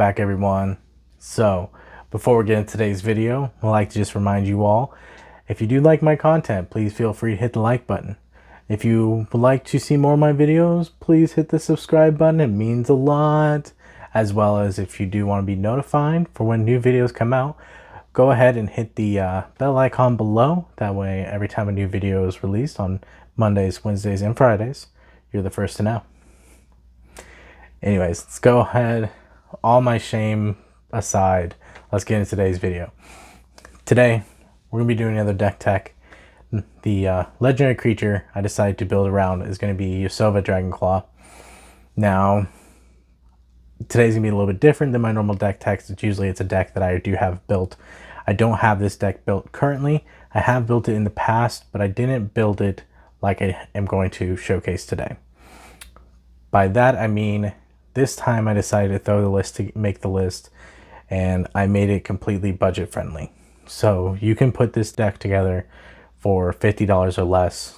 back, everyone. So before we get into today's video, I'd like to just remind you all, if you do like my content, please feel free to hit the like button. If you would like to see more of my videos, please hit the subscribe button. It means a lot. As well as if you do want to be notified for when new videos come out, go ahead and hit the bell icon below. That way, every time a new video is released on Mondays, Wednesdays, and Fridays, you're the first to know. Anyways, let's go ahead. All my shame aside, let's get into today's video. Today, we're going to be doing another deck tech. The legendary creature I decided to build around is going to be Yasova Dragonclaw. Now, today's going to be a little bit different than my normal deck techs. It's a deck that I do have built. I don't have this deck built currently. I have built it in the past, but I didn't build it like I am going to showcase today. By that, I mean, this time I decided to throw the list to make the list, and I made it completely budget friendly. So you can put this deck together for $50 or less,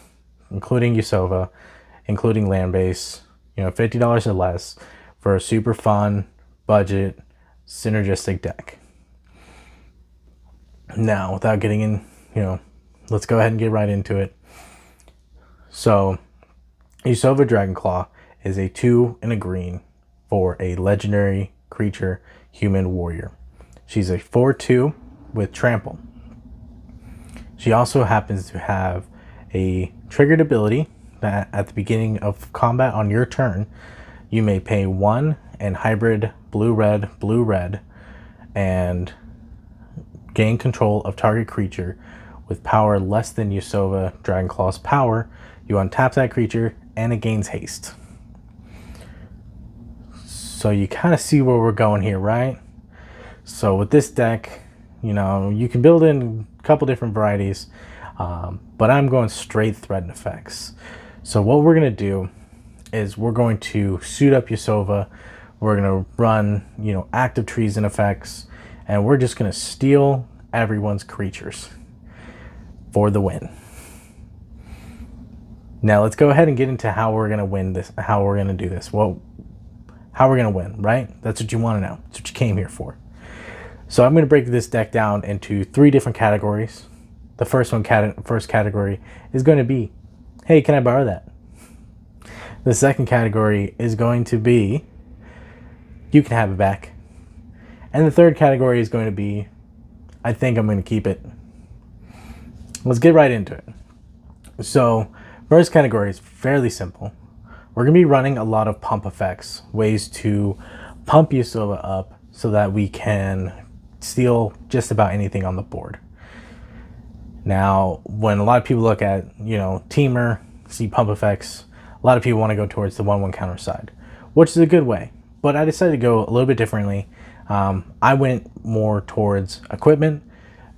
including Yasova, including land base, $50 or less for a super fun, budget, synergistic deck. Now, without getting in, let's go ahead and get right into it. So, Yasova Dragonclaw is a 2 and a green for a legendary creature human warrior. She's a 4/2 with trample. She also happens to have a triggered ability that at the beginning of combat on your turn, you may pay 1 and hybrid blue-red, and gain control of target creature with power less than Yasova Dragonclaw's power. You untap that creature and it gains haste. So you kind of see where we're going here, right? So with this deck, you can build in a couple different varieties, but I'm going straight threat and effects. So what we're going to do is we're going to suit up Yasova. We're going to run, active treason effects, and we're just going to steal everyone's creatures for the win. Now let's go ahead and get into how we're going to win this, how we're going to do this. Well, how we're going to win, right? That's what you want to know. That's what you came here for. So I'm going to break this deck down into 3 different categories. The first category is going to be, hey, can I borrow that? The second category is going to be, you can have it back. And the third category is going to be, I think I'm going to keep it. Let's get right into it. So, first category is fairly simple. We're going to be running a lot of pump effects, ways to pump Yasova up so that we can steal just about anything on the board. Now, when a lot of people look at, Teamer, see pump effects, a lot of people want to go towards the 1/1 counter side, which is a good way. But I decided to go a little bit differently. I went more towards equipment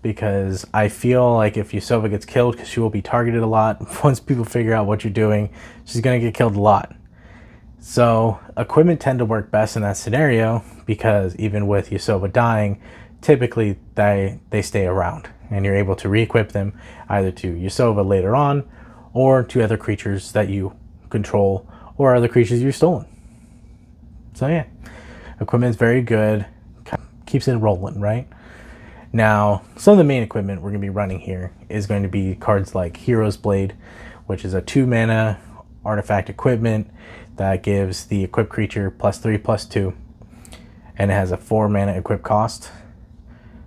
because I feel like if Yasova gets killed, because she will be targeted a lot, once people figure out what you're doing, she's going to get killed a lot. So equipment tend to work best in that scenario because even with Yasova dying, typically they stay around and you're able to re-equip them either to Yasova later on or to other creatures that you control or other creatures you've stolen. So yeah, equipment's very good, keeps it rolling, right? Now, some of the main equipment we're going to be running here is going to be cards like Hero's Blade, which is a 2-mana artifact equipment that gives the equipped creature +3/+2, and it has a 4-mana equip cost.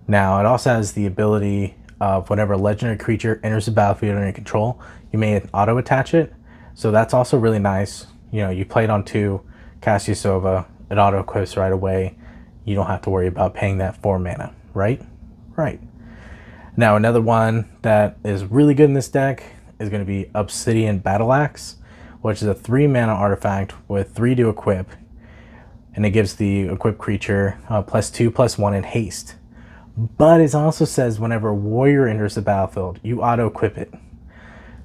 Now, it also has the ability of whenever a legendary creature enters the battlefield under your control, you may auto-attach it. So that's also really nice. You play it on 2, cast Yasova, it auto-equips right away. You don't have to worry about paying that 4 mana, right? Right. Now, another one that is really good in this deck is going to be Obsidian Battle Axe, which is a 3-mana artifact with 3 to equip, and it gives the equipped creature +2/+1 in haste. But it also says whenever a warrior enters the battlefield, you auto-equip it.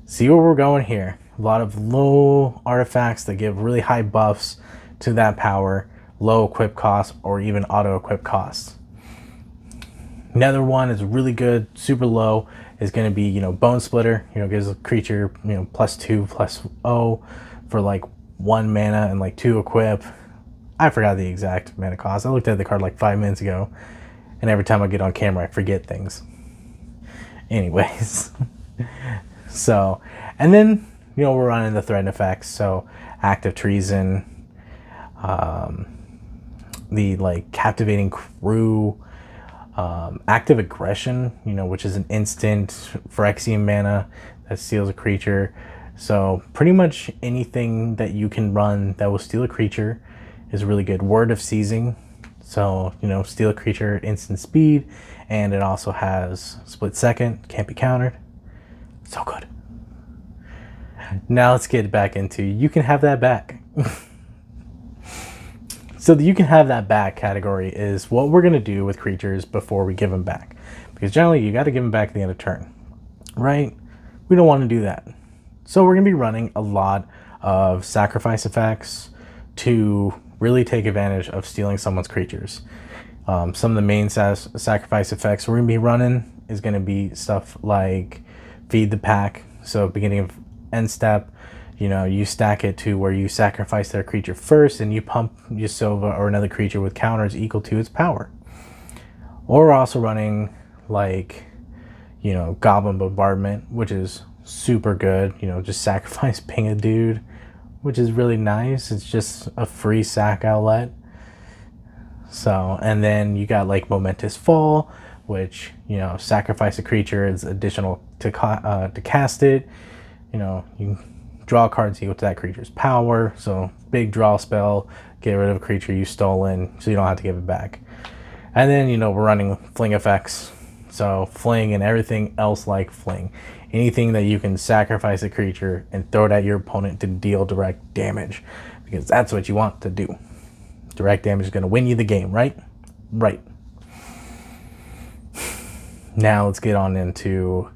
See where we're going here? A lot of low artifacts that give really high buffs to that power, low equip costs, or even auto-equip costs. Another one is really good, super low, is going to be, Bone Splitter. Gives a creature, +2/+0 for like 1 mana and like 2 equip. I forgot the exact mana cost. I looked at the card like 5 minutes ago, and every time I get on camera, I forget things. Anyways, so, and then, you know, we're running the threat effects. So, active treason, the like captivating crew, active aggression, you know, which is an instant Phyrexian mana that steals a creature. So pretty much anything that you can run that will steal a creature is really good. Word of Seizing, so, you know, steal a creature at instant speed, and it also has split second, can't be countered. So good. Now let's get back into you can have that back. So the you can have that back category is what we're going to do with creatures before we give them back. Because generally you got to give them back at the end of turn, right? We don't want to do that. So we're going to be running a lot of sacrifice effects to really take advantage of stealing someone's creatures. Some of the main sacrifice effects we're going to be running is going to be stuff like Feed the Pack. So beginning of end step, you know, you stack it to where you sacrifice their creature first and you pump Yasova or another creature with counters equal to its power. Or we're also running like, you know, Goblin Bombardment, which is super good. You know, just sacrifice ping a dude, which is really nice. It's just a free sack outlet. So, and then you got like Momentous Fall, which, you know, sacrifice a creature is additional to cast it. You know, you draw cards equal to that creature's power. So big draw spell, get rid of a creature you've stolen so you don't have to give it back. And then, you know, we're running Fling effects. So Fling and everything else like Fling. Anything that you can sacrifice a creature and throw it at your opponent to deal direct damage. Because that's what you want to do. Direct damage is going to win you the game, right? Right. Now let's get on into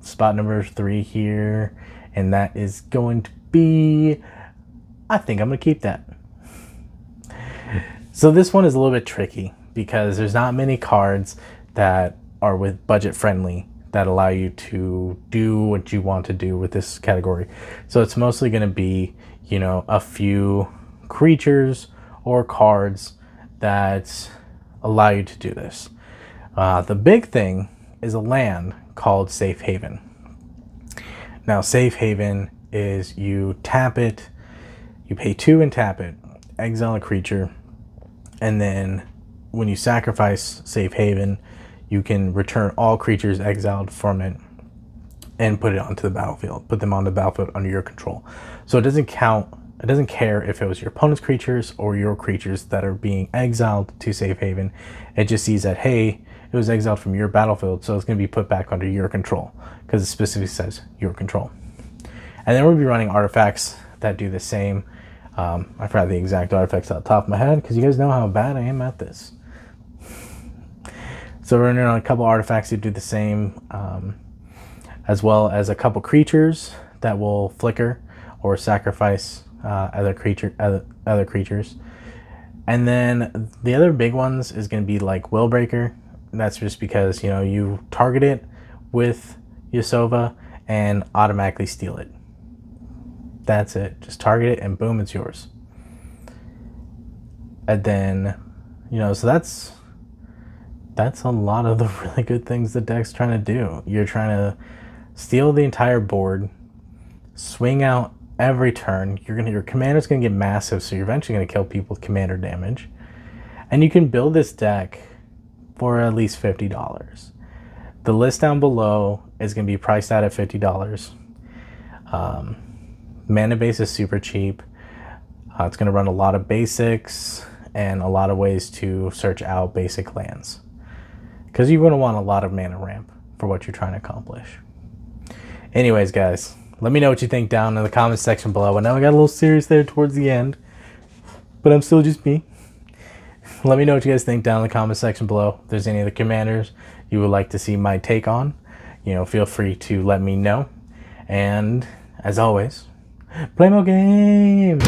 spot number 3 here. And that is going to be, I think I'm going to keep that. So this one is a little bit tricky because there's not many cards that are with budget friendly that allow you to do what you want to do with this category. So it's mostly going to be, you know, a few creatures or cards that allow you to do this. The big thing is a land called Safe Haven. Now, Safe Haven is you tap it, you pay 2 and tap it, exile a creature, and then when you sacrifice Safe Haven, you can return all creatures exiled from it and put it onto the battlefield. Put them on the battlefield under your control. So it doesn't count, it doesn't care if it was your opponent's creatures or your creatures that are being exiled to Safe Haven. It just sees that, hey, it was exiled from your battlefield, so it's going to be put back under your control because it specifically says your control. And then we'll be running artifacts that do the same. I forgot the exact artifacts off the top of my head because you guys know how bad I am at this. So we're running on a couple artifacts that do the same, as well as a couple creatures that will flicker or sacrifice other creatures. And then the other big ones is going to be like Willbreaker. That's just because, you know, you target it with Yasova and automatically steal it. That's it. Just target it and boom, it's yours. And then, you know, so that's a lot of the really good things the deck's trying to do. You're trying to steal the entire board, swing out every turn. Your commander's gonna get massive, so you're eventually gonna kill people with commander damage. And you can build this deck for at least $50. The list down below is going to be priced out at $50. Mana base is super cheap. It's going to run a lot of basics and a lot of ways to search out basic lands. Because you're going to want a lot of mana ramp for what you're trying to accomplish. Anyways, guys, let me know what you think down in the comments section below. I know I got a little serious there towards the end, but I'm still just me. Let me know what you guys think down in the comment section below. If there's any other commanders you would like to see my take on, you know, feel free to let me know. And as always, play more games.